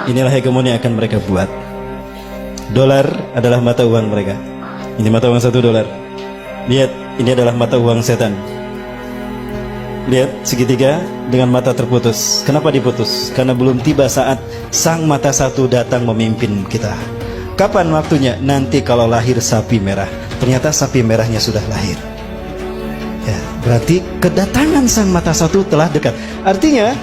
Inilah hegemoni yang akan mereka buat. Dolar adalah mata uang mereka. Ini mata uang $1. Lihat, ini adalah mata uang setan. Lihat, segitiga dengan mata terputus. Kenapa diputus? Karena belum tiba saat sang mata satu datang memimpin kita. Kapan waktunya? Nanti kalau lahir sapi merah. Ternyata sapi merahnya sudah lahir. Ya, berarti kedatangan sang mata satu telah dekat. Artinya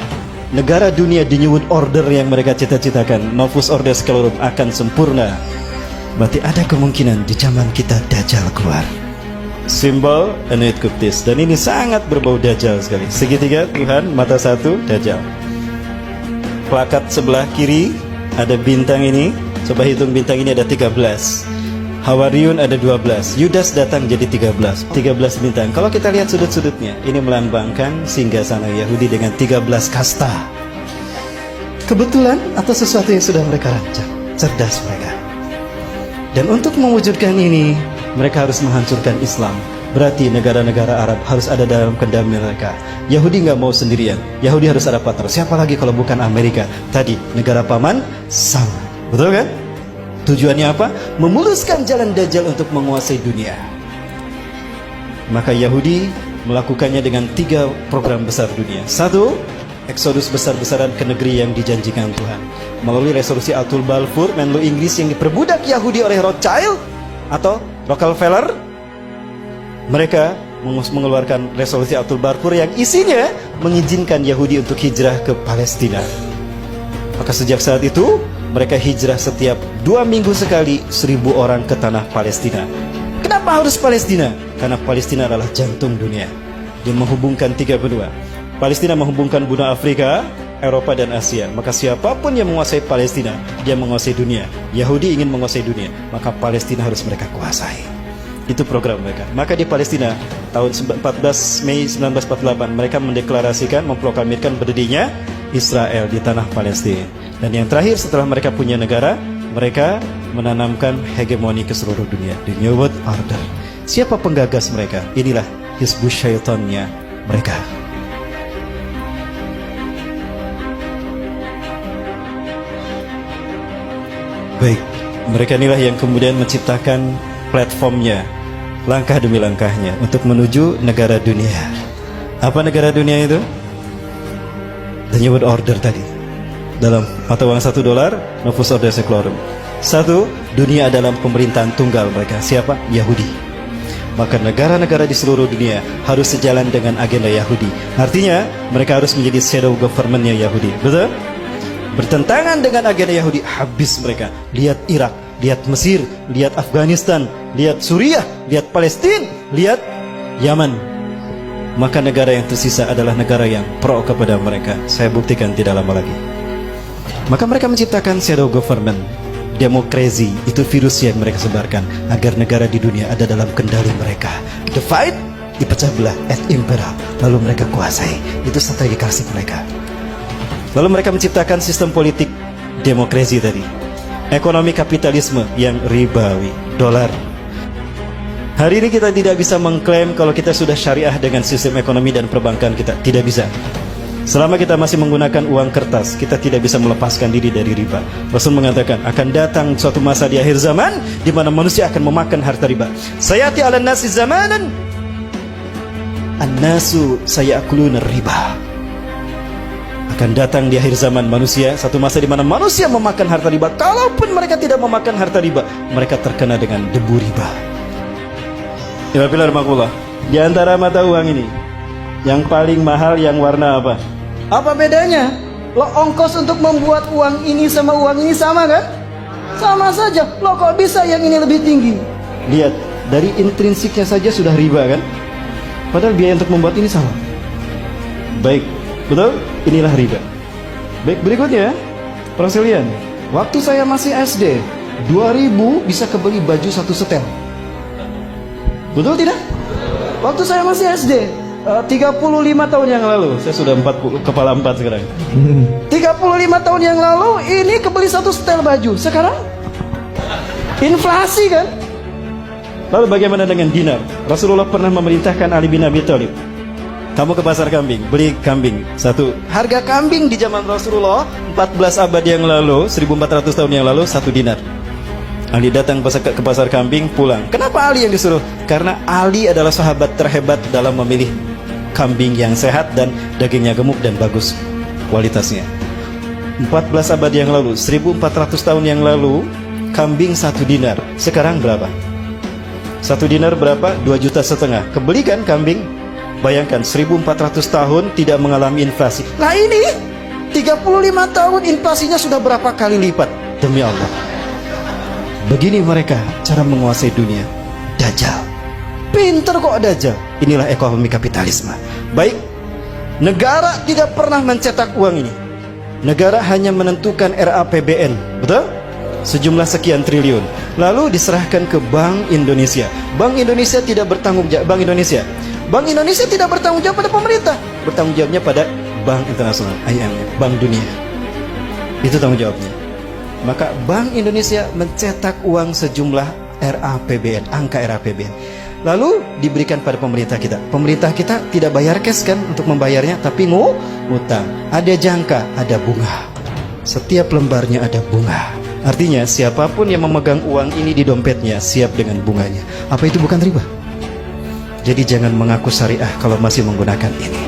negara dunia di New World Order yang mereka cita-citakan, Novus Ordo Seclorum, akan sempurna. Berarti ada kemungkinan di zaman kita Dajjal keluar. Simbol Anuit Kuptis. Dan ini sangat berbau Dajjal sekali. Segitiga Tuhan, mata satu, Dajjal. Plakat sebelah kiri ada bintang ini. Coba hitung bintang ini ada 13. Hawariun ada 12. Yudas datang jadi 13. 13 bintang. Kalau kita lihat sudut-sudutnya, ini melambangkan singgasana Yahudi dengan 13 kasta. Kebetulan atau sesuatu yang sudah mereka rancang. Cerdas mereka. Dan untuk mewujudkan ini, mereka harus menghancurkan Islam. Berarti negara-negara Arab harus ada dalam kendali mereka. Yahudi nggak mau sendirian. Yahudi harus ada partner. Siapa lagi kalau bukan Amerika? Tadi negara paman Sam. Betul kan? Tujuannya apa? Memuluskan jalan Dajjal untuk menguasai dunia. Maka Yahudi melakukannya dengan 3 program besar dunia. 1, eksodus besar-besaran ke negeri yang dijanjikan Tuhan. Melalui resolusi Atul Balfour, Menlo Inggris yang diperbudak Yahudi oleh Rothschild atau Rockefeller. Mereka mengeluarkan resolusi Atul Balfour yang isinya mengizinkan Yahudi untuk hijrah ke Palestina. Maka sejak saat itu mereka hijrah setiap 2 minggu sekali 1.000 orang ke tanah Palestina. Kenapa harus Palestina? Karena Palestina adalah jantung dunia. Dia menghubungkan 3 benua. Palestina menghubungkan benua Afrika, Eropa dan Asia. Maka siapapun yang menguasai Palestina, dia menguasai dunia. Yahudi ingin menguasai dunia, maka Palestina harus mereka kuasai. Itu program mereka. Maka di Palestina tahun 14 Mei 1948 mereka mendeklarasikan, memproklamirkan berdirinya Israel di tanah Palestina. Dan yang terakhir setelah mereka punya negara, mereka menanamkan hegemoni ke seluruh dunia, the New World Order. Siapa penggagas mereka? Inilah Hizbus Syaitannya mereka. Baik, mereka inilah yang kemudian menciptakan platformnya, langkah demi langkahnya untuk menuju negara dunia. Apa negara dunia itu? The New World Order tadi. Dalam mata uang $1, Novus Ordo Seclorum. 1, dunia dalam pemerintahan tunggal mereka. Siapa? Yahudi. Maka negara-negara di seluruh dunia harus sejalan dengan agenda Yahudi. Artinya mereka harus menjadi shadow government-nya Yahudi. Betul? Bertentangan dengan agenda Yahudi, habis mereka. Lihat Irak, lihat Mesir, lihat Afghanistan, lihat Suriah, lihat Palestina, lihat Yaman. Maka negara yang tersisa adalah negara yang pro kepada mereka. Saya buktikan tidak lama lagi. Maka mereka menciptakan shadow government. Demokrasi itu virus yang mereka sebarkan agar negara di dunia ada dalam kendali mereka. Divide, dipecah belah, et impera, lalu mereka kuasai. Itu strategi klasik mereka. Lalu mereka menciptakan sistem politik demokrasi tadi. Ekonomi kapitalisme yang ribawi, dolar. Hari ini kita tidak bisa mengklaim kalau kita sudah syariah dengan sistem ekonomi dan perbankan kita. Tidak bisa. Selama kita masih menggunakan uang kertas, kita tidak bisa melepaskan diri dari riba. Rasul mengatakan akan datang suatu masa di akhir zaman di mana manusia akan memakan harta riba. Sayati 'alan nasi zamanan an-nasu sayakuluna riba. Akan datang di akhir zaman manusia satu masa di mana manusia memakan harta riba. Kalaupun mereka tidak memakan harta riba, mereka terkena dengan debu riba. Di antara mata uang ini, yang paling mahal yang warna apa? Apa bedanya? Lo ongkos untuk membuat uang ini sama uang ini sama kan? Sama saja. Lo kok bisa yang ini lebih tinggi? Lihat, dari intrinsiknya saja sudah riba kan? Padahal biaya untuk membuat ini sama. Baik, betul? Inilah riba. Baik, berikutnya perselisihan. Waktu saya masih SD, 2000 bisa kebeli baju 1 setel. Betul tidak? Waktu saya masih SD, 35 tahun yang lalu. Saya sudah 40, kepala 4 sekarang. 35 tahun yang lalu ini kebeli 1 setel baju. Sekarang inflasi kan? Lalu bagaimana dengan dinar? Rasulullah pernah memerintahkan Ali bin Abi Thalib Kamu ke pasar kambing, beli kambing satu. Harga kambing di zaman Rasulullah 14 abad yang lalu, 1400 tahun yang lalu, 1 dinar. Ali datang ke pasar kambing, pulang. Kenapa Ali yang disuruh? Karena Ali adalah sahabat terhebat dalam memilih kambing yang sehat dan dagingnya gemuk dan bagus kualitasnya. 14 abad yang lalu, 1400 tahun yang lalu, kambing 1 dinar. Sekarang berapa? 1 dinar berapa? 2,5 juta. Kebeli kan kambing? Bayangkan 1400 tahun tidak mengalami inflasi. Nah ini 35 tahun inflasinya sudah berapa kali lipat. Demi Allah. Begini mereka cara menguasai dunia. Dajjal. Pinter kok Dajjal. Inilah ekonomi kapitalisme. Baik, negara tidak pernah mencetak uang ini. Negara hanya menentukan RAPBN. Betul? Sejumlah sekian triliun. Lalu diserahkan ke Bank Indonesia. Bank Indonesia tidak bertanggung jawab. Bank Indonesia tidak bertanggung jawab pada pemerintah, bertanggung jawabnya pada Bank Internasional, IMF, Bank Dunia. Itu tanggung jawabnya. Maka Bank Indonesia mencetak uang sejumlah RAPBN, angka RAPBN. Lalu diberikan pada pemerintah kita. Pemerintah kita tidak bayar cash kan untuk membayarnya, tapi ngutang. Ada jangka, ada bunga. Setiap lembarnya ada bunga. Artinya siapapun yang memegang uang ini di dompetnya siap dengan bunganya. Apa itu bukan riba? Jadi jangan mengaku syariah kalau masih menggunakan ini.